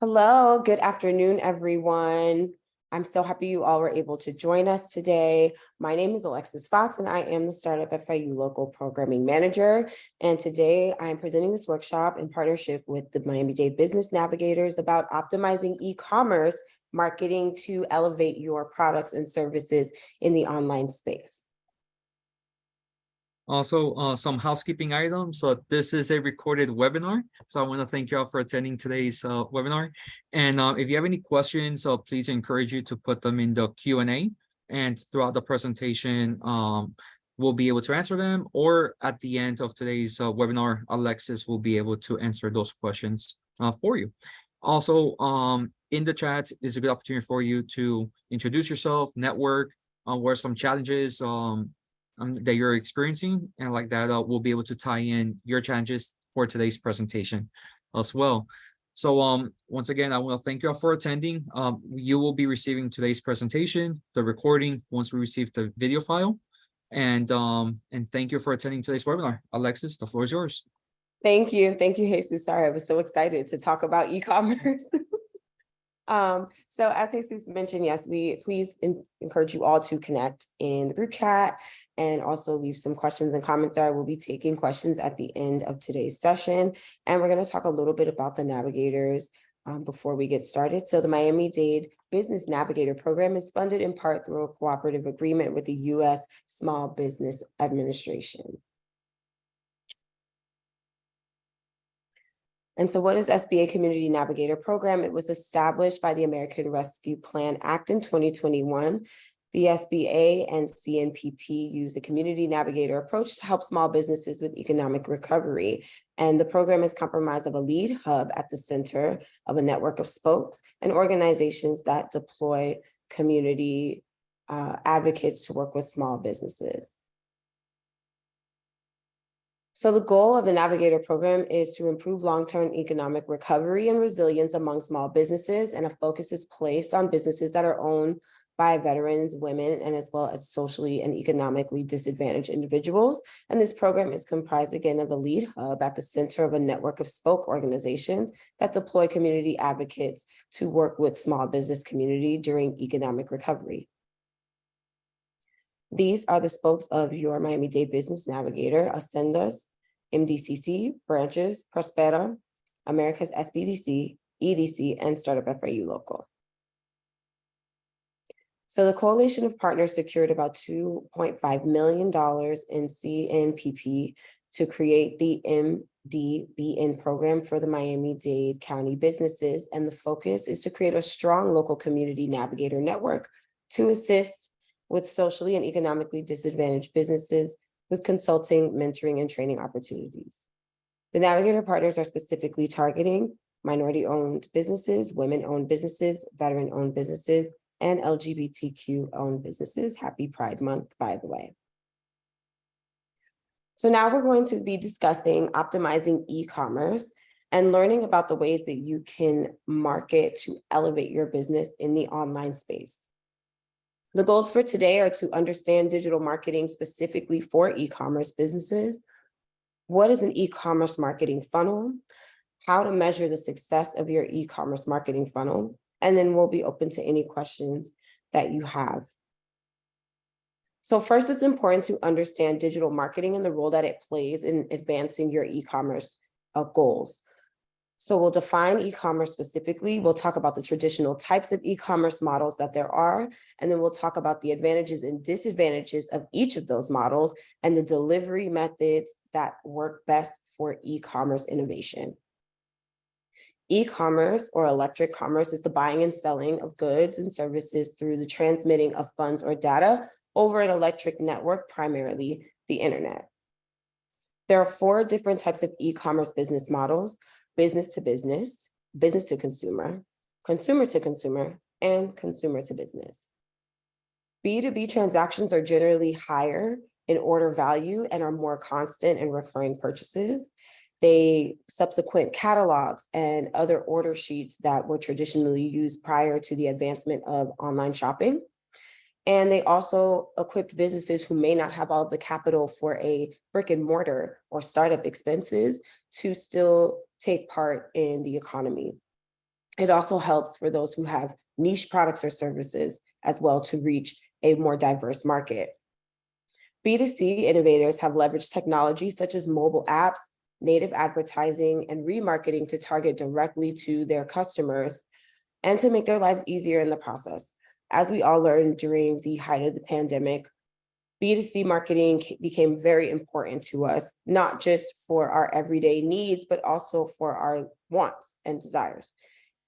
Hello, good afternoon, everyone. I'm so happy you all were able to join us today. My name is Alexis Fox, and I am the Startup FIU Local Programming Manager. And today I'm presenting this workshop in partnership with the Miami-Dade Business Navigators about optimizing e-commerce marketing to elevate your products and services in the online space. Also, some housekeeping items. So this is a recorded webinar. So I want to thank you all for attending today's webinar. And if you have any questions, please encourage you to put them in the Q&A. And throughout the presentation, we'll be able to answer them. Or at the end of today's webinar, Alexis will be able to answer those questions for you. Also, in the chat is a good opportunity for you to introduce yourself, network, what are some challenges that you're experiencing, and like that, we'll be able to tie in your challenges for today's presentation as well. So once again, I want to thank you all for attending. You will be receiving today's presentation, the recording, once we receive the video file. And thank you for attending today's webinar. Alexis, the floor is yours. Thank you. Thank you, Jesus. Sorry, I was so excited to talk about e-commerce. So as Jesus mentioned, yes, we please encourage you all to connect in the group chat and also leave some questions and comments there. I will be taking questions at the end of today's session. And we're going to talk a little bit about the navigators before we get started. So the Miami-Dade Business Navigator Program is funded in part through a cooperative agreement with the U.S. Small Business Administration. And so what is SBA Community Navigator Program? It was established by the American Rescue Plan Act in 2021. The SBA and CNPP use a community navigator approach to help small businesses with economic recovery. And the program is comprised of a lead hub at the center of a network of spokes and organizations that deploy community advocates to work with small businesses. So the goal of the Navigator program is to improve long-term economic recovery and resilience among small businesses, and a focus is placed on businesses that are owned by veterans, women, and as well as socially and economically disadvantaged individuals. And this program is comprised again of a lead hub at the center of a network of spoke organizations that deploy community advocates to work with small business community during economic recovery. These are the spokes of your Miami-Dade Business Navigator: Ascendas, MDCC, Branches, Prospera, America's SBDC, EDC, and Startup FIU Local. So the coalition of partners secured about $2.5 million in CNPP to create the MDBN program for the Miami-Dade County businesses. And the focus is to create a strong local community navigator network to assist with socially and economically disadvantaged businesses with consulting, mentoring, and training opportunities. The Navigator partners are specifically targeting minority-owned businesses, women-owned businesses, veteran-owned businesses, and LGBTQ-owned businesses. Happy Pride Month, by the way. So now we're going to be discussing optimizing e-commerce and learning about the ways that you can market to elevate your business in the online space. The goals for today are to understand digital marketing specifically for e-commerce businesses. What is an e-commerce marketing funnel? How to measure the success of your e-commerce marketing funnel? And then we'll be open to any questions that you have. So first, it's important to understand digital marketing and the role that it plays in advancing your e-commerce goals. So we'll define e-commerce specifically. We'll talk about the traditional types of e-commerce models that there are, and then we'll talk about the advantages and disadvantages of each of those models and the delivery methods that work best for e-commerce innovation. E-commerce, or electric commerce, is the buying and selling of goods and services through the transmitting of funds or data over an electric network, primarily the internet. There are 4 different types of e-commerce business models: business to business, business to consumer, consumer to consumer, and consumer to business. B2B transactions are generally higher in order value and are more constant and recurring purchases. They subsequent catalogs and other order sheets that were traditionally used prior to the advancement of online shopping. And they also equipped businesses who may not have all of the capital for a brick and mortar or startup expenses to still take part in the economy. It also helps for those who have niche products or services as well to reach a more diverse market. B2C innovators have leveraged technology such as mobile apps, native advertising, and remarketing to target directly to their customers and to make their lives easier in the process. As we all learned during the height of the pandemic, B2C marketing became very important to us, not just for our everyday needs, but also for our wants and desires.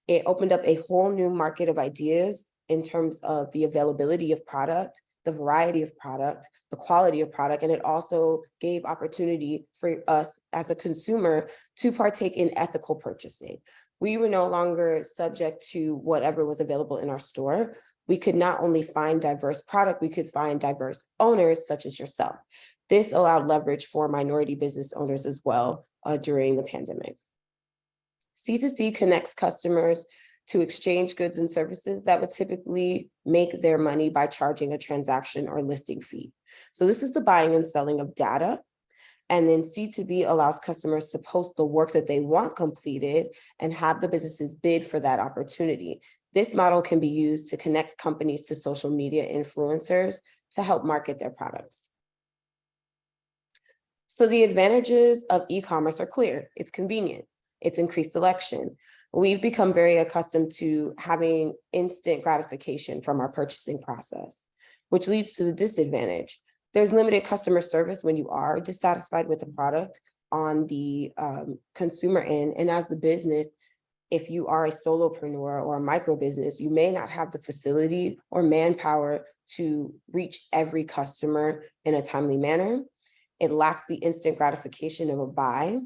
It opened up a whole new market of ideas in terms of the availability of product, the variety of product, the quality of product, and it also gave opportunity for us as a consumer to partake in ethical purchasing. We were no longer subject to whatever was available in our store. We could not only find diverse product, we could find diverse owners such as yourself. This allowed leverage for minority business owners as well during the pandemic. C2C connects customers to exchange goods and services that would typically make their money by charging a transaction or listing fee. So this is the buying and selling of data. And then C2B allows customers to post the work that they want completed and have the businesses bid for that opportunity. This model can be used to connect companies to social media influencers to help market their products. So the advantages of e-commerce are clear. It's convenient. It's increased selection. We've become very accustomed to having instant gratification from our purchasing process, which leads to the disadvantage. There's limited customer service when you are dissatisfied with the product on the consumer end. And as the business, if you are a solopreneur or a micro business, you may not have the facility or manpower to reach every customer in a timely manner. It lacks the instant gratification of a buy.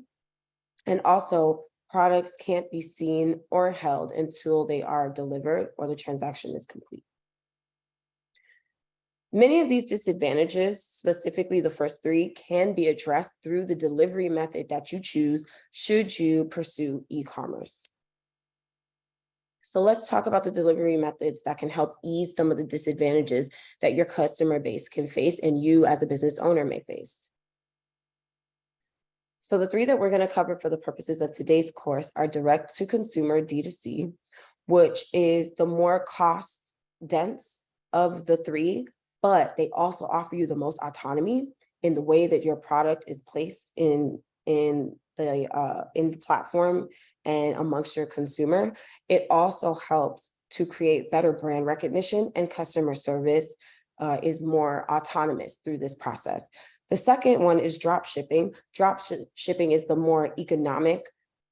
And also, products can't be seen or held until they are delivered or the transaction is complete. Many of these disadvantages, specifically the first three, can be addressed through the delivery method that you choose should you pursue e-commerce. So let's talk about the delivery methods that can help ease some of the disadvantages that your customer base can face and you as a business owner may face. So the three that we're going to cover for the purposes of today's course are direct to consumer D2C, which is the more cost dense of the three, but they also offer you the most autonomy in the way that your product is placed in the platform and amongst your consumer. It also helps to create better brand recognition, and customer service is more autonomous through this process. The second one is drop shipping. Drop shipping is the more economic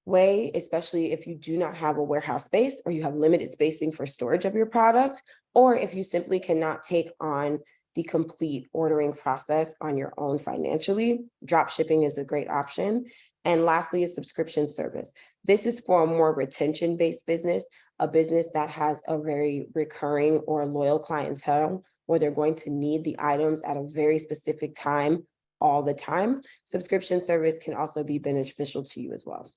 way, especially if you do not have a warehouse space or you have limited spacing for storage of your product, or if you simply cannot take on the complete ordering process on your own financially. Drop shipping is a great option. And lastly, a subscription service. This is for a more retention-based business, a business that has a very recurring or loyal clientele where they're going to need the items at a very specific time all the time. Subscription service can also be beneficial to you as well.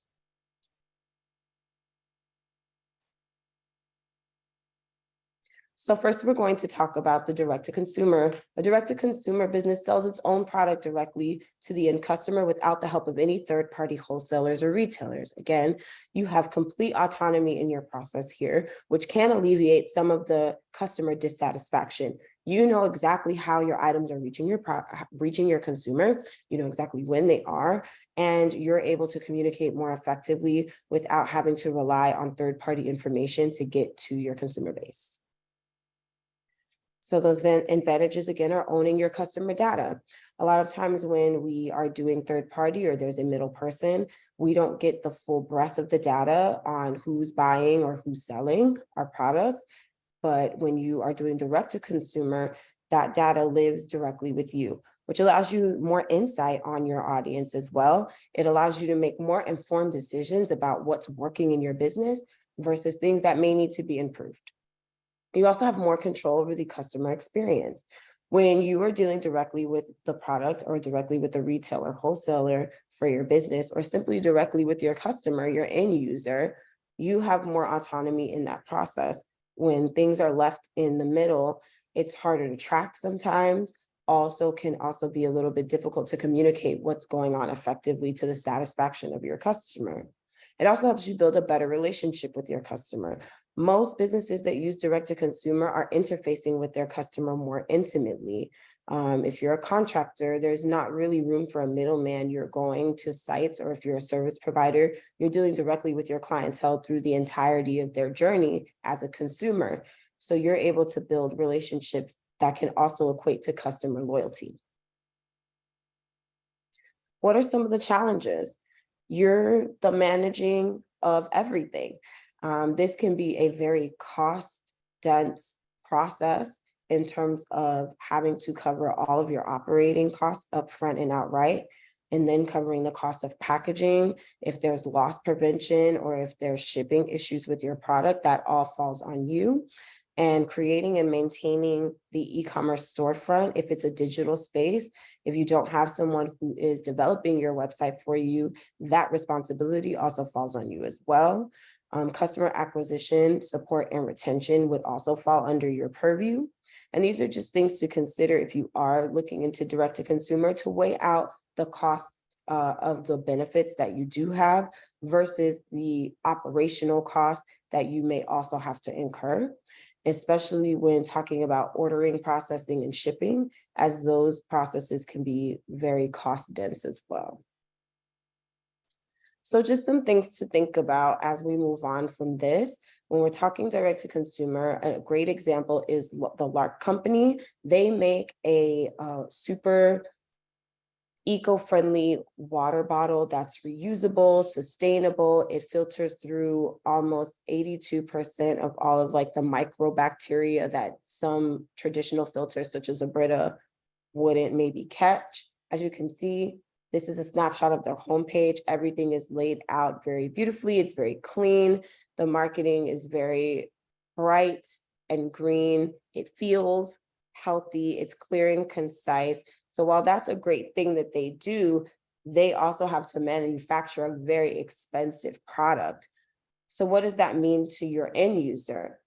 So first, we're going to talk about the direct-to-consumer. A direct-to-consumer business sells its own product directly to the end customer without the help of any third-party wholesalers or retailers. Again, you have complete autonomy in your process here, which can alleviate some of the customer dissatisfaction. You know exactly how your items are reaching your consumer. You know exactly when they are, and you're able to communicate more effectively without having to rely on third-party information to get to your consumer base. So those advantages, again, are owning your customer data. A lot of times when we are doing third party or there's a middle person, we don't get the full breadth of the data on who's buying or who's selling our products. But when you are doing direct to consumer, that data lives directly with you, which allows you more insight on your audience as well. It allows you to make more informed decisions about what's working in your business versus things that may need to be improved. You also have more control over the customer experience. When you are dealing directly with the product or directly with the retailer, wholesaler for your business, or simply directly with your customer, your end user, you have more autonomy in that process. When things are left in the middle, it's harder to track sometimes. Can also be a little bit difficult to communicate what's going on effectively to the satisfaction of your customer. It also helps you build a better relationship with your customer. Most businesses that use direct to consumer are interfacing with their customer more intimately. If you're a contractor, there's not really room for a middleman. You're going to sites, or if you're a service provider, you're dealing directly with your clientele through the entirety of their journey as a consumer. So you're able to build relationships that can also equate to customer loyalty. What are some of the challenges? You're the managing of everything. This can be a very cost-dense process in terms of having to cover all of your operating costs upfront and outright, and then covering the cost of packaging. If there's loss prevention or if there's shipping issues with your product, that all falls on you. And creating and maintaining the e-commerce storefront, if it's a digital space, if you don't have someone who is developing your website for you, that responsibility also falls on you as well. Customer acquisition, support, and retention would also fall under your purview. And these are just things to consider if you are looking into direct to consumer, to weigh out the costs of the benefits that you do have versus the operational costs that you may also have to incur, especially when talking about ordering, processing, and shipping, as those processes can be very cost dense as well. So just some things to think about as we move on from this. When we're talking direct to consumer, a great example is the Lark Company. They make a super eco-friendly water bottle that's reusable, sustainable. It filters through almost 82% of all of like the microbacteria that some traditional filters such as a Brita wouldn't maybe catch. As you can see, this is a snapshot of their homepage. Everything is laid out very beautifully. It's very clean. The marketing is very bright and green. It feels healthy. It's clear and concise. So while that's a great thing that they do, they also have to manufacture a very expensive product. So what does that mean to your end user?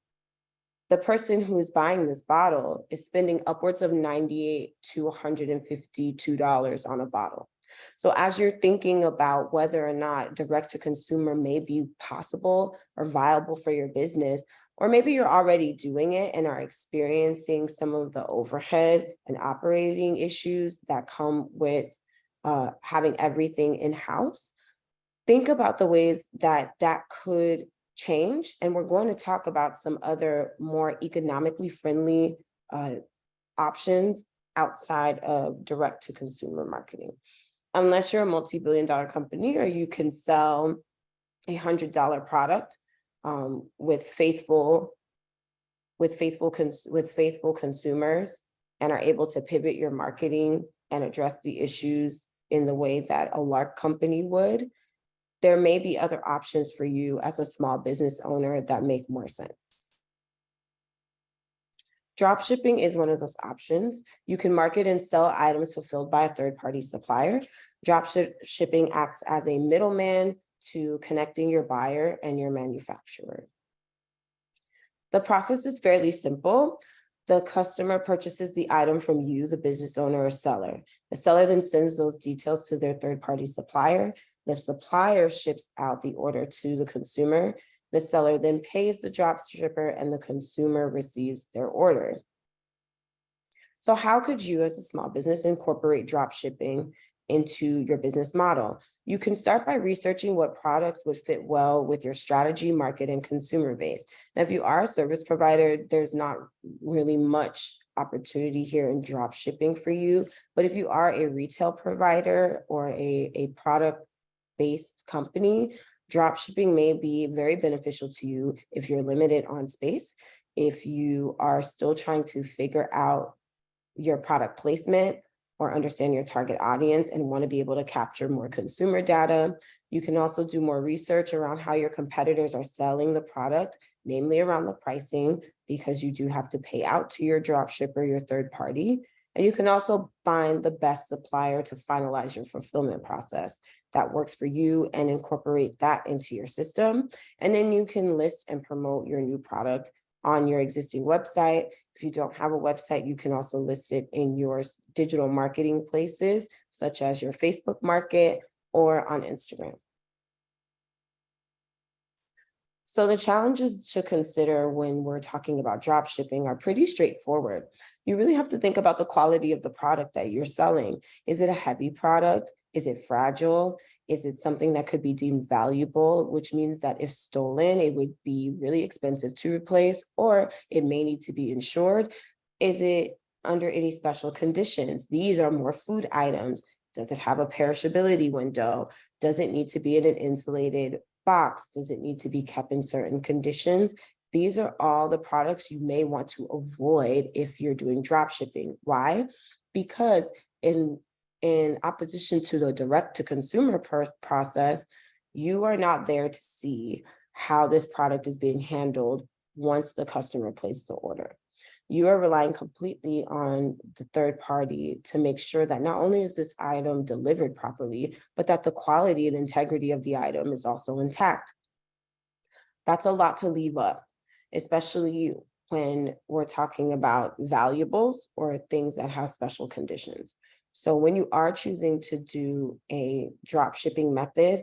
The person who is buying this bottle is spending upwards of $98 to $152 on a bottle. So as you're thinking about whether or not direct to consumer may be possible or viable for your business, or maybe you're already doing it and are experiencing some of the overhead and operating issues that come with having everything in-house, think about the ways that that could change. And we're going to talk about some other more economically friendly options outside of direct to consumer marketing. Unless you're a multi-billion-dollar company or you can sell $100 product with faithful consumers and are able to pivot your marketing and address the issues in the way that a Lark Company would, there may be other options for you as a small business owner that make more sense. Drop shipping is one of those options. You can market and sell items fulfilled by a third-party supplier. Drop shipping acts as a middleman to connecting your buyer and your manufacturer. The process is fairly simple. The customer purchases the item from you, the business owner or seller. The seller then sends those details to their third-party supplier. The supplier ships out the order to the consumer. The seller then pays the drop shipper and the consumer receives their order. So how could you as a small business incorporate drop shipping into your business model? You can start by researching what products would fit well with your strategy, market, and consumer base. Now, if you are a service provider, there's not really much opportunity here in drop shipping for you. But if you are a retail provider or a product-based company, drop shipping may be very beneficial to you if you're limited on space, if you are still trying to figure out your product placement or understand your target audience and want to be able to capture more consumer data. You can also do more research around how your competitors are selling the product, namely around the pricing, because you do have to pay out to your drop shipper, your third party. And you can also find the best supplier to finalize your fulfillment process that works for you and incorporate that into your system. And then you can list and promote your new product on your existing website. If you don't have a website, you can also list it in your digital marketing places, such as your Facebook Market or on Instagram. So the challenges to consider when we're talking about drop shipping are pretty straightforward. You really have to think about the quality of the product that you're selling. Is it a heavy product? Is it fragile? Is it something that could be deemed valuable, which means that if stolen, it would be really expensive to replace, or it may need to be insured? Is it under any special conditions? These are more food items. Does it have a perishability window? Does it need to be in an insulated box? Does it need to be kept in certain conditions? These are all the products you may want to avoid if you're doing drop shipping. Why? Because in opposition to the direct to consumer process, you are not there to see how this product is being handled once the customer placed the order. You are relying completely on the third party to make sure that not only is this item delivered properly, but that the quality and integrity of the item is also intact. That's a lot to leave up, especially when we're talking about valuables or things that have special conditions. So when you are choosing to do a drop shipping method,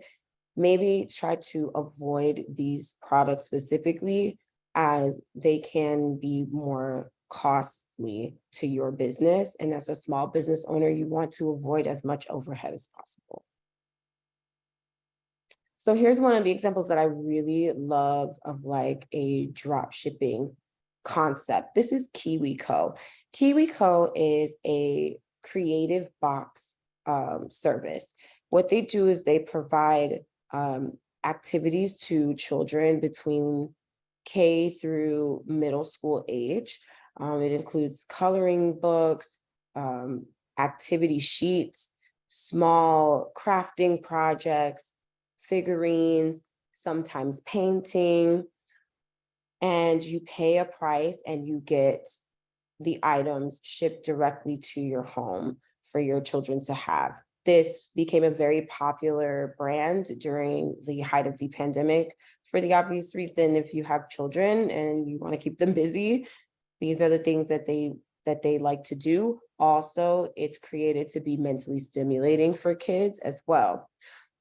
maybe try to avoid these products specifically, as they can be more costly to your business. And as a small business owner, you want to avoid as much overhead as possible. So here's one of the examples that I really love of like a drop shipping concept. This is KiwiCo. KiwiCo is a creative box service. What they do is they provide activities to children between K through middle school age. It includes coloring books, activity sheets, small crafting projects, figurines, sometimes painting, and you pay a price and you get the items shipped directly to your home for your children to have. This became a very popular brand during the height of the pandemic for the obvious reason. If you have children and you want to keep them busy, these are the things that they like to do. Also, it's created to be mentally stimulating for kids as well.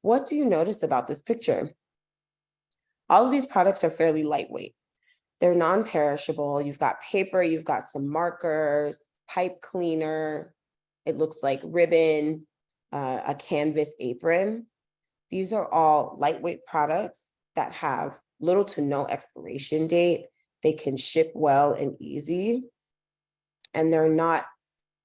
What do you notice about this picture? All of these products are fairly lightweight. They're non-perishable. You've got paper, you've got some markers, pipe cleaner, it looks like ribbon, a canvas apron. These are all lightweight products that have little to no expiration date. They can ship well and easy, and they're not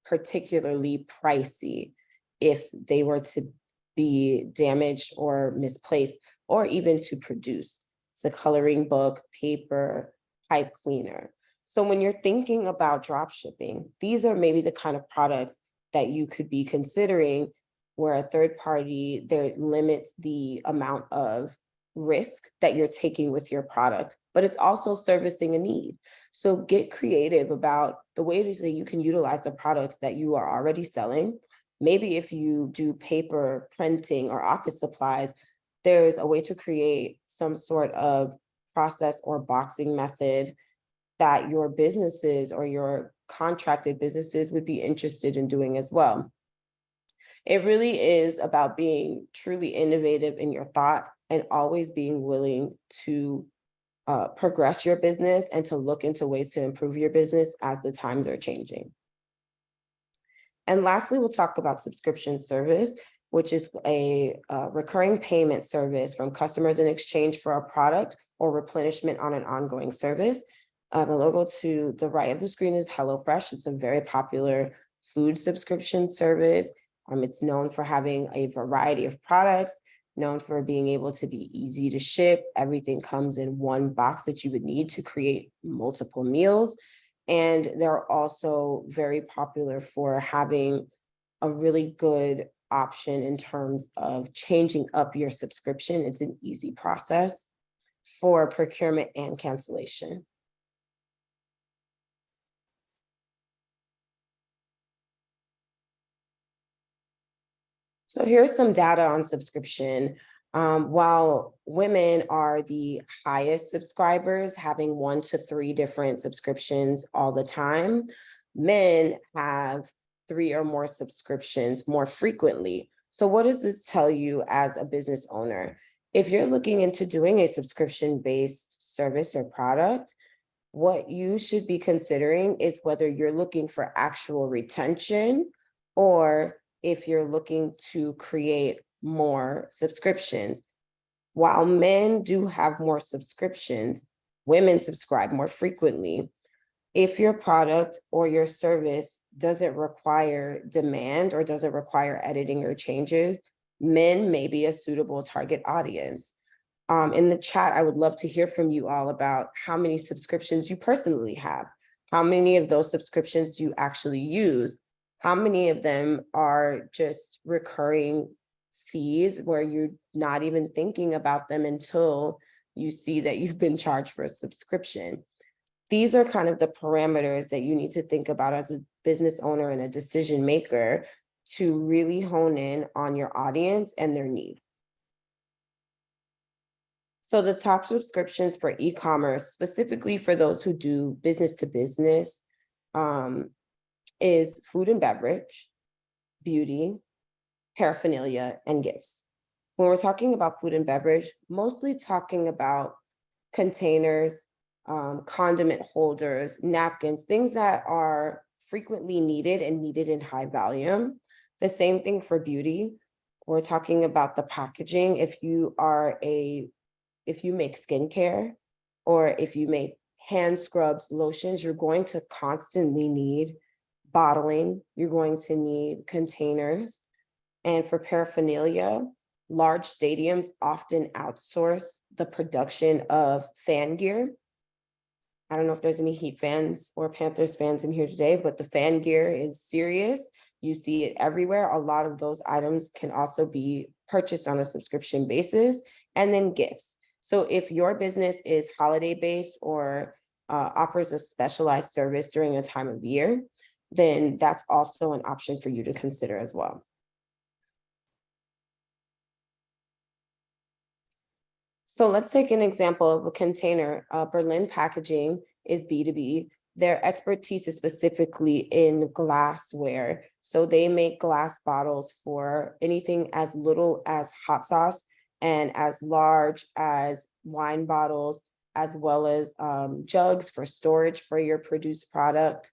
particularly pricey if they were to be damaged or misplaced, or even to produce. It's a coloring book, paper, pipe cleaner. So when you're thinking about drop shipping, these are maybe the kind of products that you could be considering, where a third party there limits the amount of risk that you're taking with your product, but it's also servicing a need. So get creative about the ways that you can utilize the products that you are already selling. Maybe if you do paper printing or office supplies, there's a way to create some sort of process or boxing method that your businesses or your contracted businesses would be interested in doing as well. It really is about being truly innovative in your thought and always being willing to progress your business and to look into ways to improve your business as the times are changing. And lastly, we'll talk about subscription service, which is a recurring payment service from customers in exchange for a product or replenishment on an ongoing service. The logo to the right of the screen is HelloFresh. It's a very popular food subscription service. It's known for having a variety of products, known for being able to be easy to ship. Everything comes in one box that you would need to create multiple meals. And they're also very popular for having a really good option in terms of changing up your subscription. It's an easy process for procurement and cancellation. So here's some data on subscription. While women are the highest subscribers, having 1 to 3 different subscriptions all the time, men have 3 or more subscriptions more frequently. So what does this tell you as a business owner? If you're looking into doing a subscription-based service or product, what you should be considering is whether you're looking for actual retention or if you're looking to create more subscriptions. While men do have more subscriptions, women subscribe more frequently. If your product or your service doesn't require demand or doesn't require editing or changes, men may be a suitable target audience. In the chat, I would love to hear from you all about how many subscriptions you personally have. How many of those subscriptions you actually use? How many of them are just recurring fees where you're not even thinking about them until you see that you've been charged for a subscription? These are kind of the parameters that you need to think about as a business owner and a decision maker to really hone in on your audience and their need. So the top subscriptions for e-commerce, specifically for those who do business to business, is food and beverage, beauty, paraphernalia, and gifts. When we're talking about food and beverage, mostly talking about containers, condiment holders, napkins, things that are frequently needed and needed in high volume. The same thing for beauty. We're talking about the packaging. If you make skincare or if you make hand scrubs, lotions, you're going to constantly need bottling. You're going to need containers. And for paraphernalia, large stadiums often outsource the production of fan gear. I don't know if there's any Heat fans or Panthers fans in here today, but the fan gear is serious. You see it everywhere. A lot of those items can also be purchased on a subscription basis. And then gifts. So if your business is holiday-based or offers a specialized service during a time of year, then that's also an option for you to consider as well. So let's take an example of a container. Berlin Packaging is B2B. Their expertise is specifically in glassware. So they make glass bottles for anything as little as hot sauce and as large as wine bottles, as well as jugs for storage for your produced product.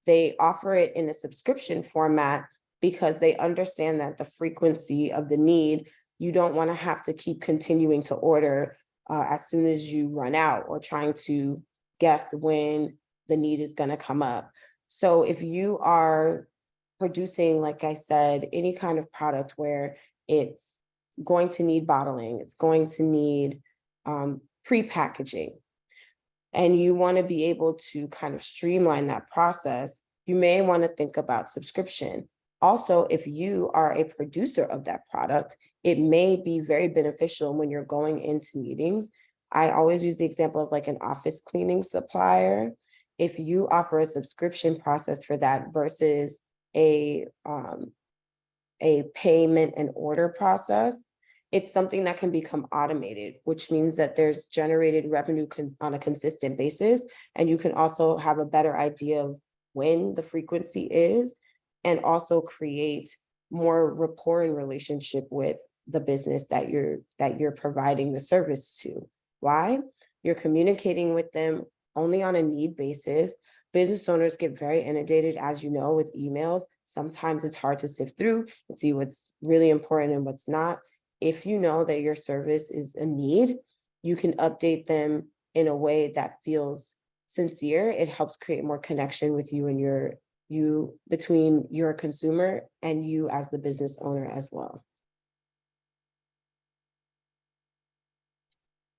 They offer it in a subscription format because they understand that the frequency of the need, you don't want to have to keep continuing to order as soon as you run out or trying to guess when the need is going to come up. So if you are producing, like I said, any kind of product where it's going to need bottling, it's going to need pre-packaging, and you want to be able to kind of streamline that process, you may want to think about subscription. Also, if you are a producer of that product, it may be very beneficial when you're going into meetings. I always use the example of like an office cleaning supplier. If you offer a subscription process for that versus a payment and order process, it's something that can become automated, which means that there's generated revenue on a consistent basis. And you can also have a better idea of when the frequency is, and also create more rapport and relationship with the business that you're providing the service to. Why? You're communicating with them only on a need basis. Business owners get very inundated, as you know, with emails. Sometimes it's hard to sift through and see what's really important and what's not. If you know that your service is a need, you can update them in a way that feels sincere. It helps create more connection with you and between your consumer and you as the business owner as well.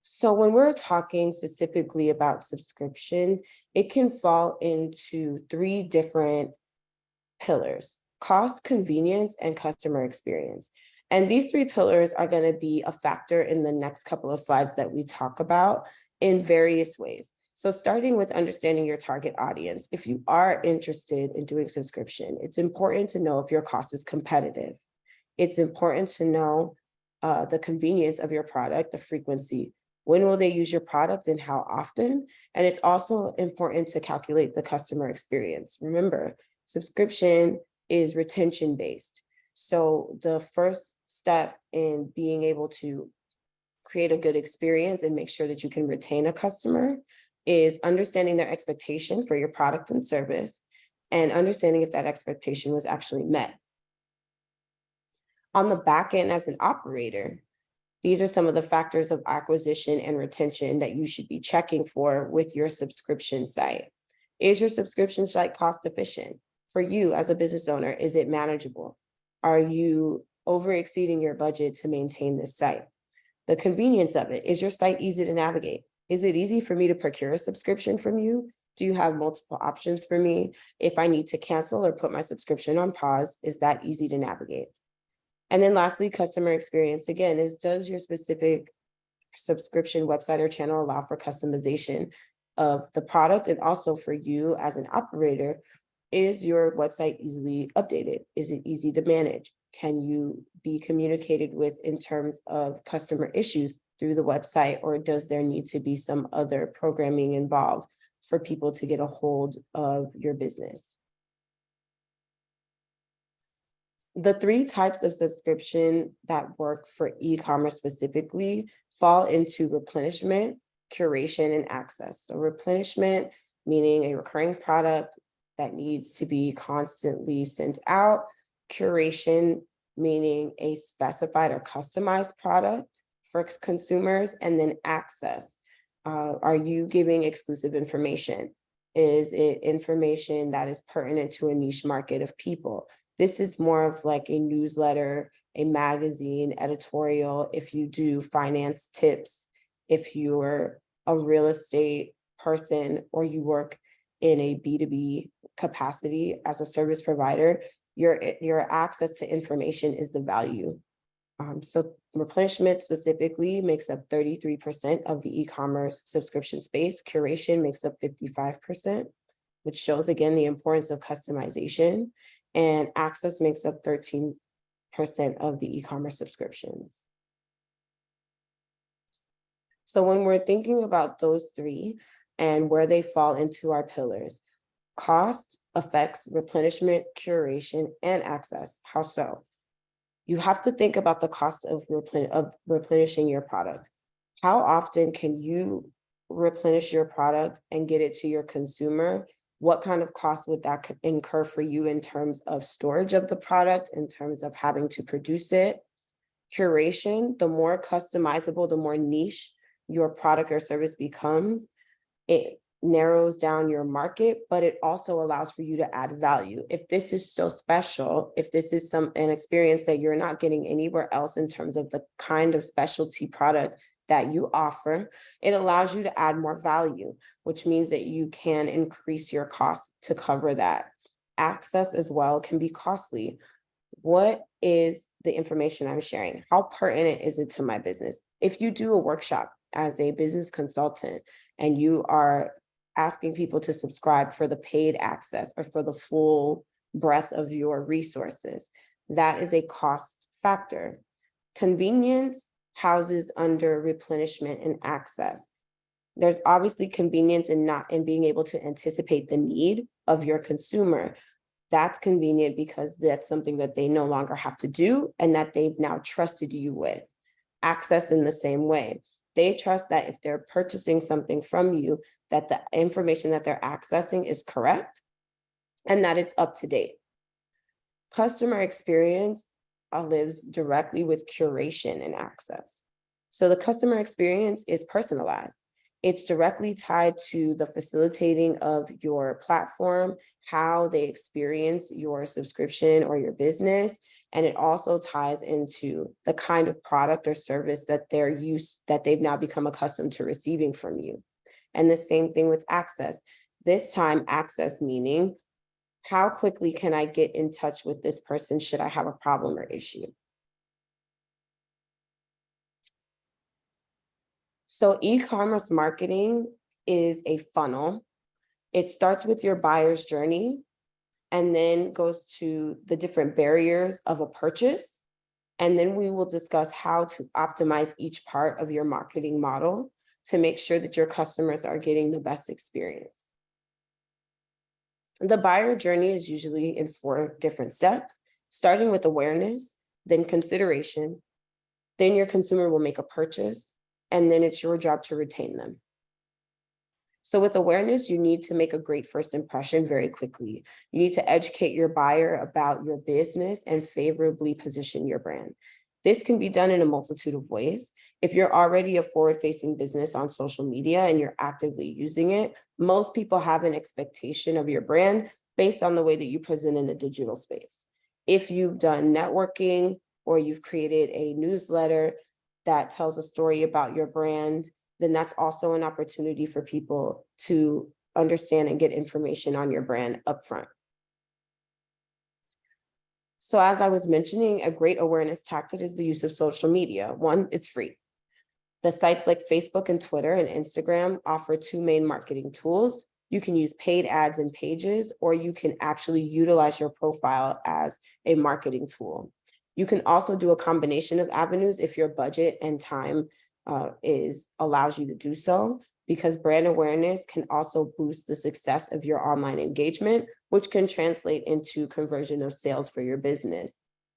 So when we're talking specifically about subscription, it can fall into 3 different pillars: cost, convenience, and customer experience. And these 3 pillars are going to be a factor in the next couple of slides that we talk about in various ways. So starting with understanding your target audience, if you are interested in doing subscription, it's important to know if your cost is competitive. It's important to know the convenience of your product, the frequency. When will they use your product and how often? And it's also important to calculate the customer experience. Remember, subscription is retention based. So the first step in being able to create a good experience and make sure that you can retain a customer is understanding their expectation for your product and service and understanding if that expectation was actually met. On the back end as an operator, these are some of the factors of acquisition and retention that you should be checking for with your subscription site. Is your subscription site cost efficient? For you as a business owner, is it manageable? Are you over exceeding your budget to maintain this site? The convenience of it, is your site easy to navigate? Is it easy for me to procure a subscription from you? Do you have multiple options for me? If I need to cancel or put my subscription on pause, is that easy to navigate? And then lastly, customer experience. Again, does your specific subscription website or channel allow for customization of the product? And also for you as an operator, is your website easily updated? Is it easy to manage? Can you be communicated with in terms of customer issues through the website, or does there need to be some other programming involved for people to get a hold of your business? The three types of subscription that work for e-commerce specifically fall into replenishment, curation, and access. So replenishment, meaning a recurring product that needs to be constantly sent out. Curation, meaning a specified or customized product for consumers. And then access. Are you giving exclusive information? Is it information that is pertinent to a niche market of people? This is more of like a newsletter, a magazine, editorial. If you do finance tips, if you're a real estate person, or you work in a B2B capacity as a service provider, your access to information is the value. So replenishment specifically makes up 33% of the e-commerce subscription space. Curation makes up 55%, which shows again the importance of customization. And access makes up 13% of the e-commerce subscriptions. So when we're thinking about those three and where they fall into our pillars, cost affects replenishment, curation, and access. How so? You have to think about the cost of replenishing your product. How often can you replenish your product and get it to your consumer? What kind of cost would that incur for you in terms of storage of the product, in terms of having to produce it? Curation, the more customizable, the more niche your product or service becomes, it narrows down your market, but it also allows for you to add value. If this is so special, if this is an experience that you're not getting anywhere else in terms of the kind of specialty product that you offer, it allows you to add more value, which means that you can increase your cost to cover that. Access as well can be costly. What is the information I'm sharing? How pertinent is it to my business? If you do a workshop as a business consultant and you are asking people to subscribe for the paid access or for the full breadth of your resources, that is a cost factor. Convenience houses under replenishment and access. There's obviously convenience in being able to anticipate the need of your consumer. That's convenient because that's something that they no longer have to do and that they've now trusted you with. Access in the same way. They trust that if they're purchasing something from you, that the information that they're accessing is correct and that it's up to date. Customer experience lives directly with curation and access. So the customer experience is personalized. It's directly tied to the facilitating of your platform, how they experience your subscription or your business. And it also ties into the kind of product or service that they've now become accustomed to receiving from you. And the same thing with access. This time, access meaning, how quickly can I get in touch with this person should I have a problem or issue? So e-commerce marketing is a funnel. It starts with your buyer's journey and then goes to the different barriers of a purchase. And then we will discuss how to optimize each part of your marketing model to make sure that your customers are getting the best experience. The buyer journey is usually in 4 different steps, starting with awareness, then consideration, then your consumer will make a purchase, and then it's your job to retain them. So with awareness, you need to make a great first impression very quickly. You need to educate your buyer about your business and favorably position your brand. This can be done in a multitude of ways. If you're already a forward-facing business on social media and you're actively using it, most people have an expectation of your brand based on the way that you present in the digital space. If you've done networking or you've created a newsletter that tells a story about your brand, then that's also an opportunity for people to understand and get information on your brand upfront. So as I was mentioning, a great awareness tactic is the use of social media. One, it's free. The sites like Facebook and Twitter and Instagram offer two main marketing tools. You can use paid ads and pages, or you can actually utilize your profile as a marketing tool. You can also do a combination of avenues if your budget and time allows you to do so, because brand awareness can also boost the success of your online engagement, which can translate into conversion of sales for your business.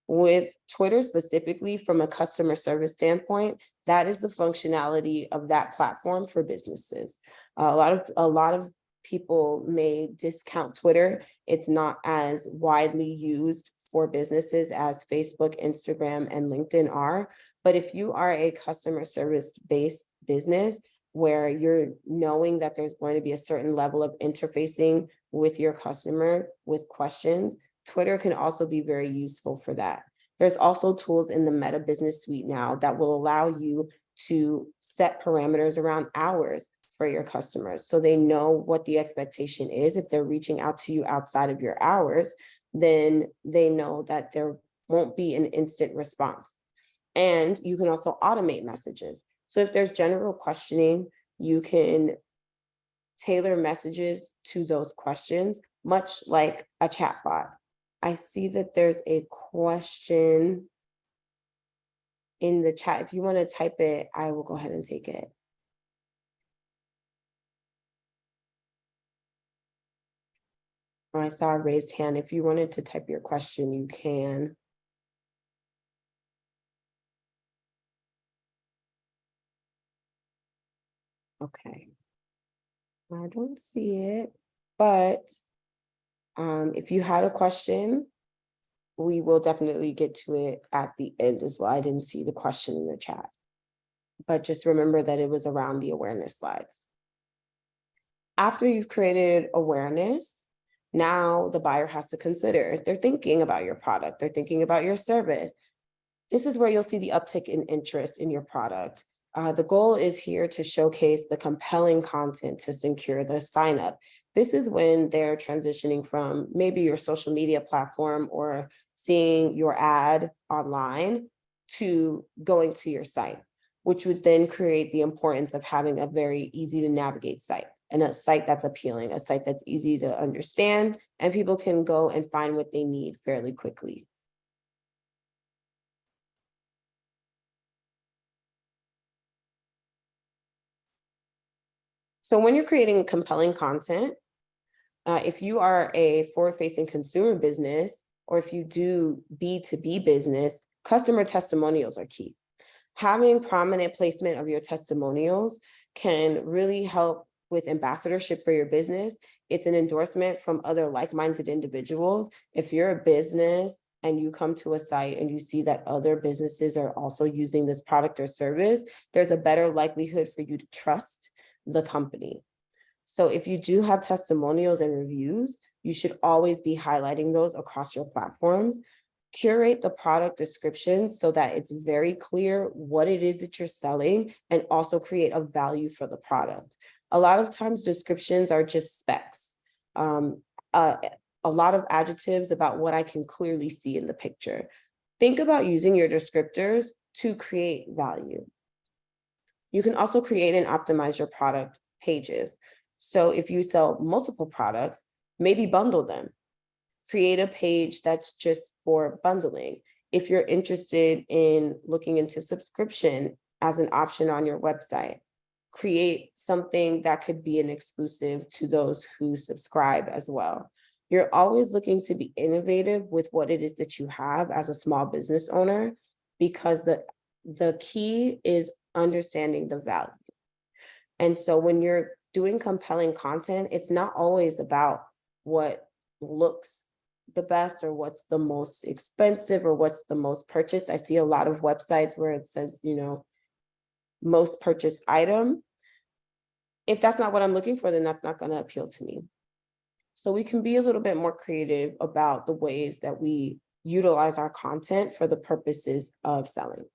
With Twitter specifically, from a customer service standpoint, that is the functionality of that platform for businesses. A lot of people may discount Twitter. It's not as widely used for businesses as Facebook, Instagram, and LinkedIn are. But if you are a customer service-based business where you're knowing that there's going to be a certain level of interfacing with your customer with questions, Twitter can also be very useful for that. There's also tools in the Meta Business Suite now that will allow you to set parameters around hours for your customers, so they know what the expectation is. If they're reaching out to you outside of your hours, then they know that there won't be an instant response. And you can also automate messages. So if there's general questioning, you can tailor messages to those questions, much like a chatbot. I see that there's a question in the chat. If you want to type it, I will go ahead and take it. Oh, I saw a raised hand. If you wanted to type your question, you can. Okay. I don't see it, but if you had a question, we will definitely get to it at the end as well. I didn't see the question in the chat, but just remember that it was around the awareness slides. After you've created awareness, now the buyer has to consider, they're thinking about your product, they're thinking about your service. This is where you'll see the uptick in interest in your product. The goal is here to showcase the compelling content to secure the sign up. This is when they're transitioning from maybe your social media platform or seeing your ad online to going to your site, which would then create the importance of having a very easy to navigate site, and a site that's appealing, a site that's easy to understand, and people can go and find what they need fairly quickly. So when you're creating compelling content, if you are a forward-facing consumer business, or if you do B2B business, customer testimonials are key. Having prominent placement of your testimonials can really help with ambassadorship for your business. It's an endorsement from other like-minded individuals. If you're a business and you come to a site and you see that other businesses are also using this product or service, there's a better likelihood for you to trust the company. So if you do have testimonials and reviews, you should always be highlighting those across your platforms. Curate the product description so that it's very clear what it is that you're selling, and also create a value for the product. A lot of times descriptions are just specs, a lot of adjectives about what I can clearly see in the picture. Think about using your descriptors to create value. You can also create and optimize your product pages. So if you sell multiple products, maybe bundle them. Create a page that's just for bundling. If you're interested in looking into subscription as an option on your website, create something that could be an exclusive to those who subscribe as well. You're always looking to be innovative with what it is that you have as a small business owner, because the key is understanding the value. And so when you're doing compelling content, it's not always about what looks the best or what's the most expensive or what's the most purchased. I see a lot of websites where it says, most purchased item. If that's not what I'm looking for, then that's not going to appeal to me. So we can be a little bit more creative about the ways that we utilize our content for the purposes of selling.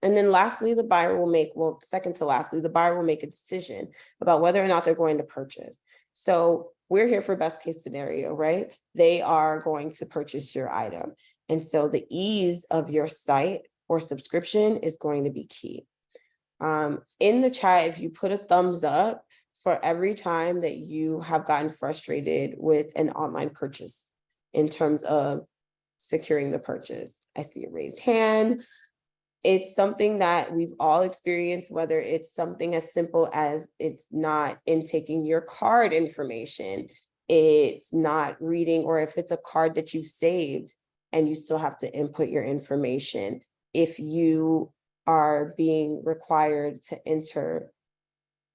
And then lastly, the buyer will make, second to lastly, the buyer will make a decision about whether or not they're going to purchase. So we're here for best case scenario, right? They are going to purchase your item. And so the ease of your site or subscription is going to be key. In the chat, if you put a thumbs up for every time that you have gotten frustrated with an online purchase in terms of securing the purchase. I see a raised hand. It's something that we've all experienced, whether it's something as simple as it's not intaking your card information, it's not reading, or if it's a card that you saved and you still have to input your information. If you are being required to enter,